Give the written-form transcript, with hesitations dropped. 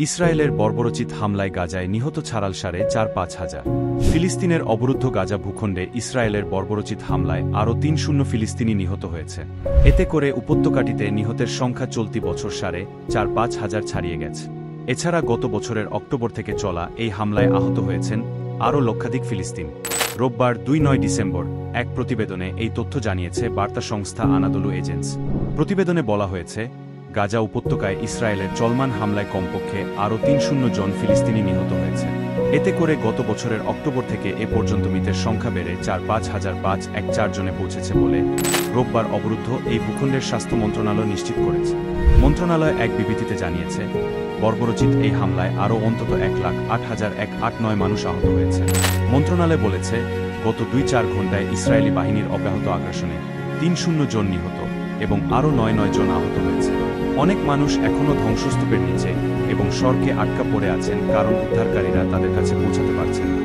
ইসরায়েলের বর্বরোচিত হামলায় গাজায় নিহত ছাড়াল ৪,৫ হাজার। ফিলিস্তিনের অবরুদ্ধ গাজা ভূখণ্ডে ইসরায়েলের বর্বরোচিত হামলায় আরও ৩০ ফিলিস্তিনি নিহত হয়েছে। এতে করে উপত্যকাটিতে নিহতের সংখ্যা চলতি বছর ৪,৫ হাজার ছাড়িয়ে গেছে। এছাড়া গত বছরের অক্টোবর থেকে চলা এই হামলায় আহত হয়েছেন আরও লক্ষাধিক ফিলিস্তিনি। রোববার ২ ডিসেম্বর এক প্রতিবেদনে এই তথ্য জানিয়েছে বার্তা সংস্থা আনাদোলু এজেন্সি। প্রতিবেদনে বলা হয়েছে, গাজা উপত্যকায় ইসরায়েলের চলমান হামলায় কমপক্ষে আরও ৩০ জন ফিলিস্তিনি নিহত হয়েছে। এতে করে গত বছরের অক্টোবর থেকে এ পর্যন্ত মৃতের সংখ্যা বেড়ে ৪,৫,৫১৪ জনে পৌঁছেছে বলে রোববার অবরুদ্ধ এই ভূখণ্ডের স্বাস্থ্য মন্ত্রণালয় নিশ্চিত করেছে। মন্ত্রণালয় এক বিবৃতিতে জানিয়েছে, বর্বরোচিত এই হামলায় আরও অন্তত ১,০৮,১৮৯ মানুষ আহত হয়েছে। মন্ত্রণালয় বলেছে, গত ২-৪ ঘণ্টায় ইসরায়েলি বাহিনীর অব্যাহত আগ্রাসনে ৩০ জন নিহত এবং আরও ৯ জন আহত হয়েছে। অনেক মানুষ এখনও ধ্বংসস্তূপের নিচে এবং সড়কে আটকা পড়ে আছেন কারণ উদ্ধারকারীরা তাদের কাছে পৌঁছাতে পারছেন না।